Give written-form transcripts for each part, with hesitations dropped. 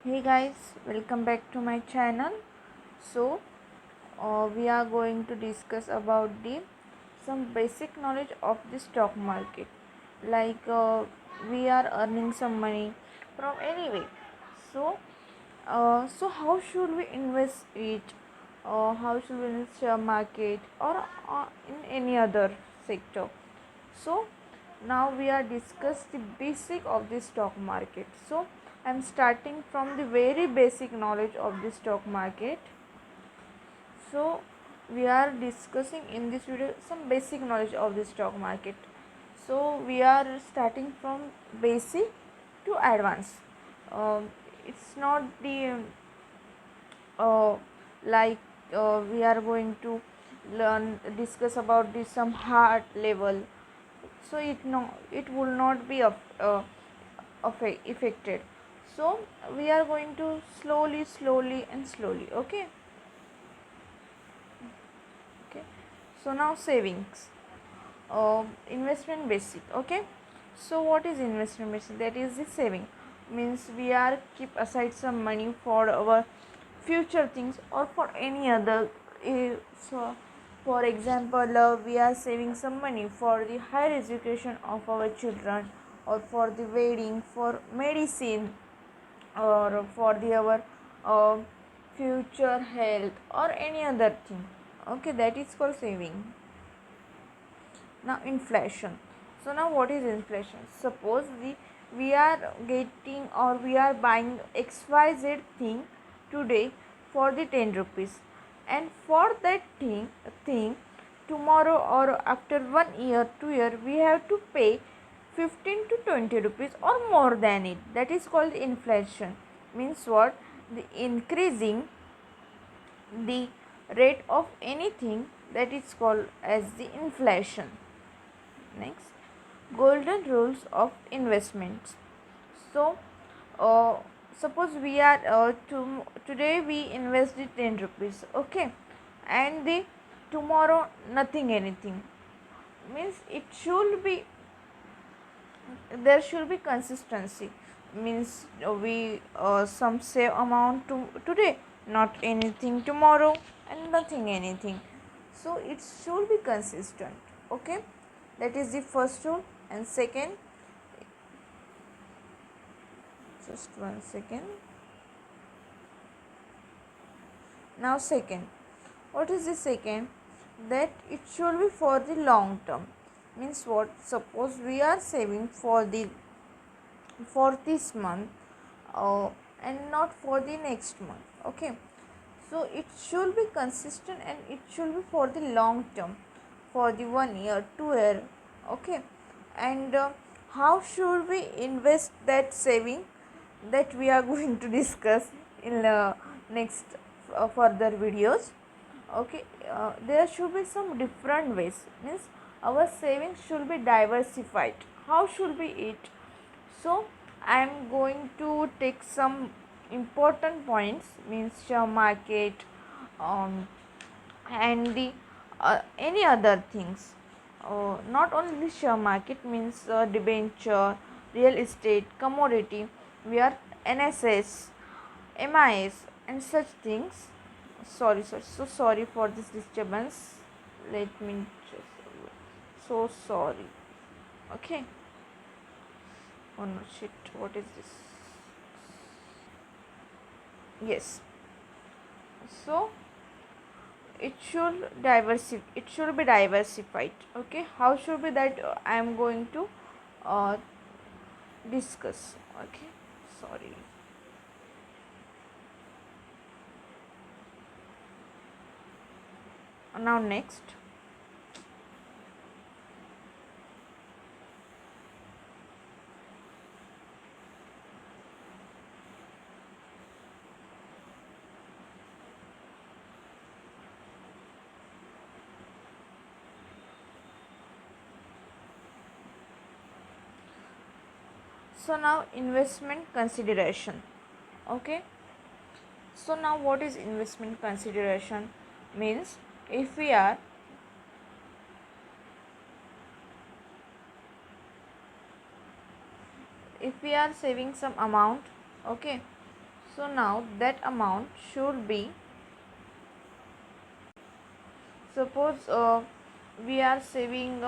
Hey guys, welcome back to my channel. We are going to discuss about the some basic knowledge of the stock market. Like we are earning some money from anyway. So how should we invest it? How should we invest share market or in any other sector? So now we are discuss the basic of the stock market. So I'm starting from the very basic knowledge of the stock market. So we are discussing in this video some basic knowledge of the stock market. So we are starting from basic to advanced. It's not the uh, like we are going to learn discuss about this some hard level, so it will not be affected. So we are going to slowly and slowly. Okay. So now savings, investment basic. Okay, so what is investment basic? That is the saving, means we are keep aside some money for our future things or for any other. So for example, we are saving some money for the higher education of our children, or for the wedding, for medicine, or for the our uh, future health or any other thing. Okay, that is called saving. Now inflation. So now what is inflation? Suppose we are getting or we are buying xyz thing today for the 10 rupees, and for that thing tomorrow or after 1 year 2 year we have to pay 15 to 20 rupees or more than it. That is called inflation. Means what? The increasing the rate of anything, that is called as the inflation. Next, golden rules of investments. So uh, suppose we are today we invested 10 rupees. Okay, and the tomorrow nothing anything, means it should be, there should be consistency. Means we some save amount to today, not anything tomorrow, and nothing anything. So it should be consistent. Okay, that is the first rule. And second, just 1 second. Now second, what is the second? That it should be for the long term. Means what? Suppose we are saving for this month, and not for the next month. Okay, so it should be consistent and it should be for the long term, for the 1 year 2 year. Okay, and how should we invest that saving, that we are going to discuss in the next further videos. Okay, there should be some different ways. Means our savings should be diversified. How should be it? So I am going to take some important points, means share market, um, and the any other things. Not only share market, means debenture, real estate, commodity, we are NSS, MIS, and such things. So sorry for this disturbance. Let me just, so sorry. Okay. Oh no, shit. What is this? Yes. So it should be diversified. Okay, how should be that? I am going to uh, discuss. Okay, sorry. Now next, so now investment consideration. Okay, so now what is investment consideration? Means if we are, saving some amount. Okay, So now that amount should be, suppose we are saving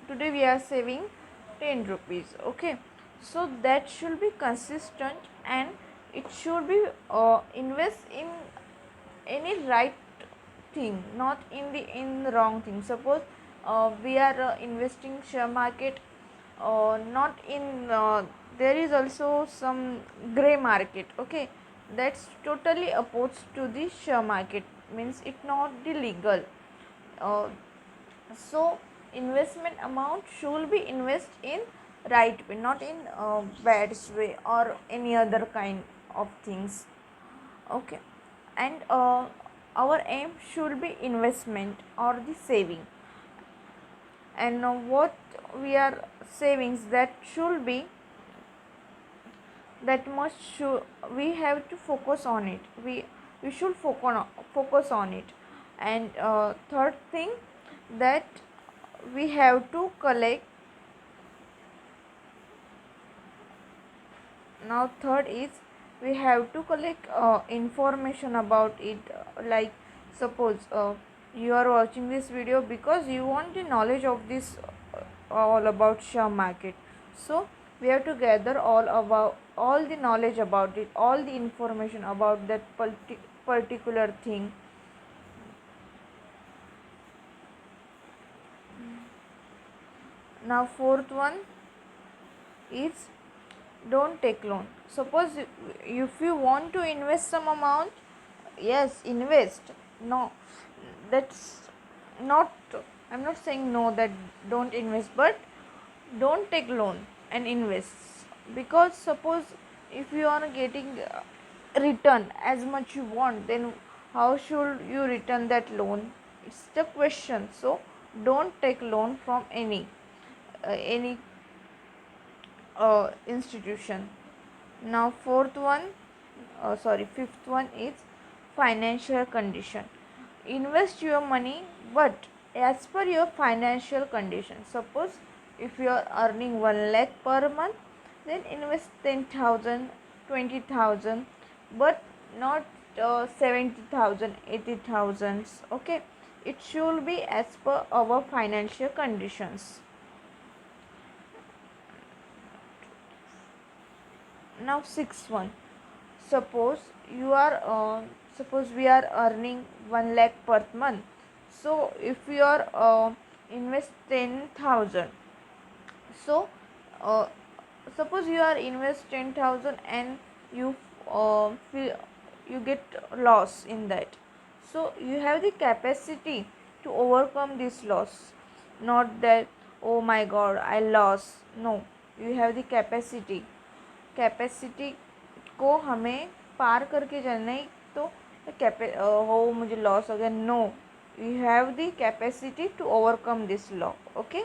today we are saving 10 rupees, okay. So that should be consistent, and it should be invest in any right thing, not in the wrong thing. Suppose we are investing share market, not in there is also some gray market, okay. That's totally opposed to the share market, means it not the legal. uh, so investment amount should be invest in right way, not in bad way or any other kind of things, okay. And our aim should be investment or the saving, and what we are savings, that should be that much should, we have to focus on it, we should focus on it. And third thing, that we have to collect. Now third is, we have to collect information about it, like suppose you are watching this video because you want the knowledge of this, all about share market. So we have to gather all the knowledge about it, all the information about that particular thing. Now fourth one is, don't take loan. Suppose if you want to invest some amount, yes, invest. No, that's not, I'm not saying no, that don't invest, but don't take loan and invest. Because suppose if you are getting return as much you want, then how should you return that loan? It's the question. So don't take loan from any institution. Now fifth one is financial condition. Invest your money, but as per your financial condition. Suppose if you are earning 1 lakh per month, then invest 10,000, 20,000, but not 70,000, 80,000. Okay, it should be as per our financial conditions. Now sixth one, suppose you are suppose we are earning 1 lakh per month. So if you are invest 10,000, so uh, suppose you are invest 10,000 and you feel you get loss in that. So you have the capacity to overcome this loss, not that oh my god I lost. No, you have the capacity को हमें पार करके जाना है। तो हो मुझे loss हो गया, no, you have the capacity to overcome this law, okay.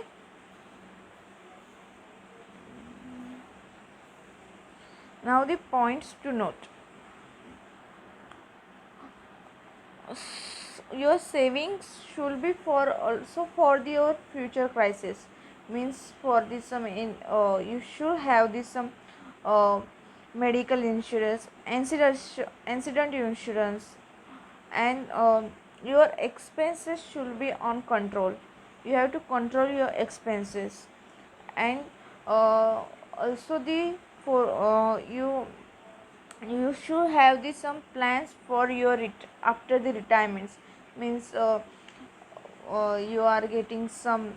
Now the points to note, your savings should be for also for your future crisis, means for this some in you should have this some uh, medical insurance, accident insurance, and your expenses should be on control. You have to control your expenses. And also the for you should have the some plans for your after the retirements, means you are getting some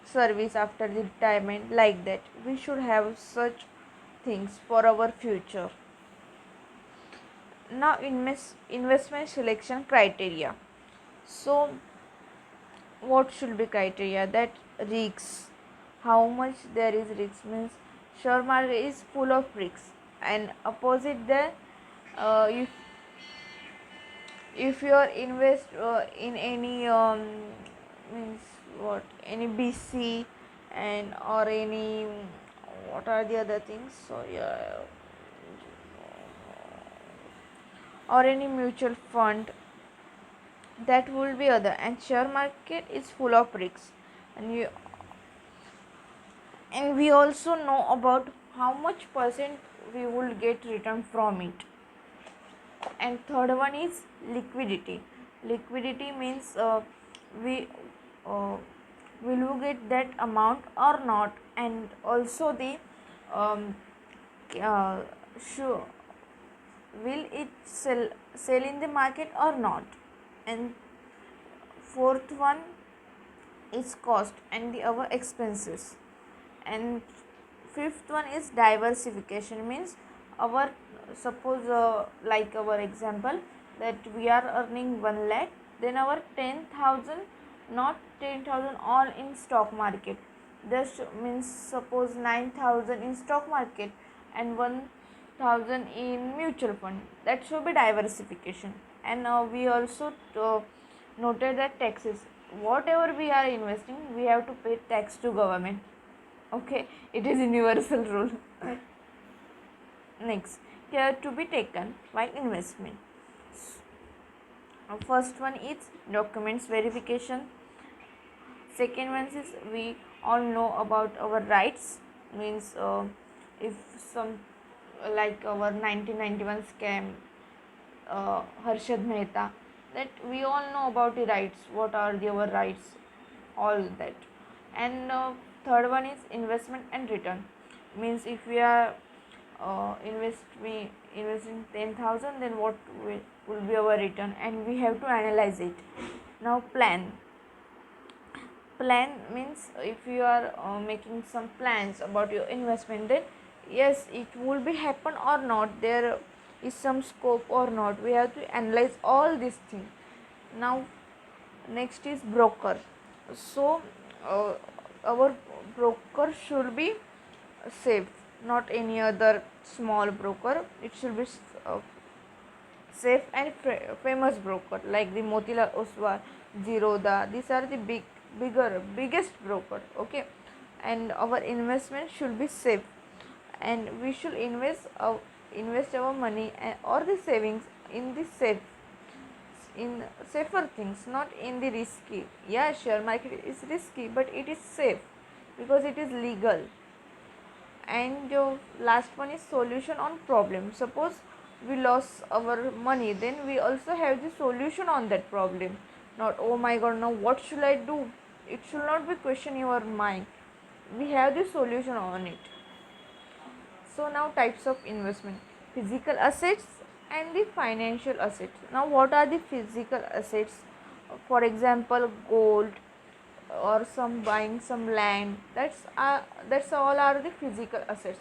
service after the retirement, like that we should have such things for our future. Now investment selection criteria. So what should be criteria? That risks, how much there is risk, means share market is full of risks, and opposite that, if you are invest in any means what, any BC, and or any, what are the other things, so yeah, or any mutual fund, that will be other. And share market is full of risks, and we also know about how much percent we will get return from it. And third one is liquidity. Liquidity means we uh, will you get that amount or not, and also the um, uh, sure, will it sell in the market or not. And fourth one is cost and the other expenses. And fifth one is diversification, means our suppose like our example that we are earning 1 lakh, then our 10,000, not 10,000 all in stock market, this means suppose 9,000 in stock market and 1,000 in mutual fund, that should be diversification. And we also noted that taxes, whatever we are investing we have to pay tax to government. Okay, it is universal rule. Next, care to be taken while investment. First one is documents verification. Second one is we all know about our rights, means if some like our 1991 scam, Harshad Mehta, that we all know about the rights, what are our rights, all that. And third one is investment and return, means if we are investing 10,000, then what will be our return, and we have to analyze it. Now plan means if you are making some plans about your investment, then yes, it will be happen or not, there is some scope or not, we have to analyze all these things. Now next is broker. So uh, our broker should be safe, not any other small broker, it should be uh, safe and famous broker like the Motilal Oswal, Zerodha, these are the biggest broker. Okay, and our investment should be safe, and we should invest our money or the savings in the safer things, not in the risky. Yeah, share market is risky, but it is safe because it is legal. And last one is solution on problem. Suppose we lost our money, then we also have the solution on that problem, not oh my god now what should I do, it should not be question your mind, we have the solution on it. So now types of investment: physical assets and the financial assets. Now what are the physical assets? For example, gold, or some buying some land, that's all are the physical assets.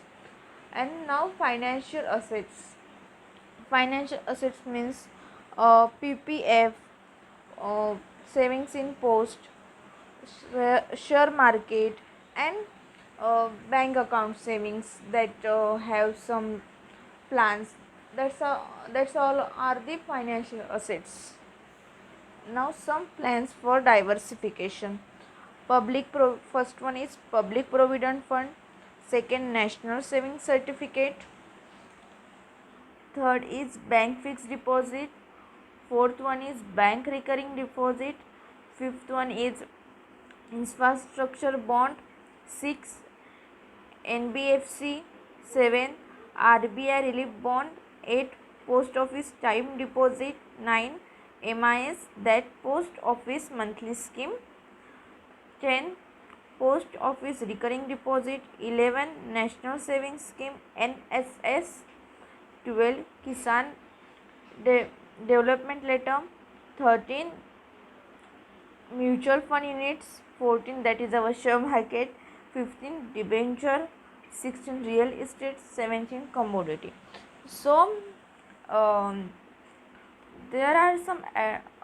And now financial assets means ppf, uh, savings in post, share market, and bank account savings that have some plans. That's all are the financial assets. Now some plans for diversification. First one is public provident fund, second national savings certificate, third is bank fixed deposit, fourth one is bank recurring deposit, fifth one is infrastructure bond, 6 NBFC, 7 RBI relief bond, 8 post office time deposit, 9 MIS, that post office monthly scheme, 10 post office recurring deposit, 11 national savings scheme NSS, 12 Kisan development letter, 13 mutual fund units, 14 that is our share market, 15 debenture, 16 real estate, 17 commodity. So there are some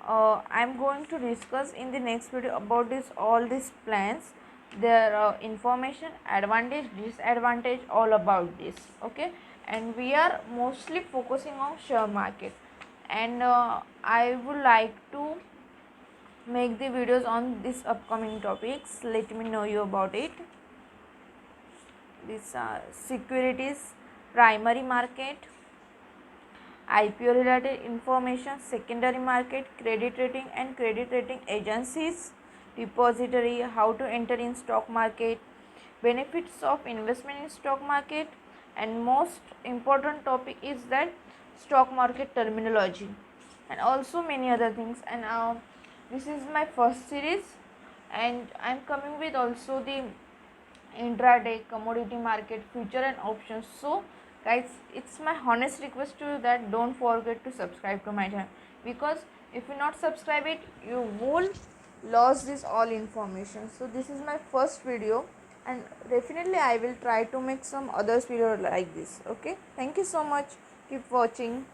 I'm going to discuss in the next video about this all these plans, their information, advantage, disadvantage, all about this. Okay, and we are mostly focusing on share market, and I would like to make the videos on these upcoming topics, let me know you about it. These are securities, primary market, IPO related information, secondary market, credit rating and credit rating agencies, depository, how to enter in stock market, benefits of investment in stock market, and most important topic is that stock market terminology and also many other things. And this is my first series, and I'm coming with also the intraday, commodity market, future and options. So guys, it's my honest request to you that don't forget to subscribe to my channel, because if you not subscribe it, you will lose this all information. So this is my first video, and definitely I will try to make some others video like this. Okay, thank you so much, keep watching.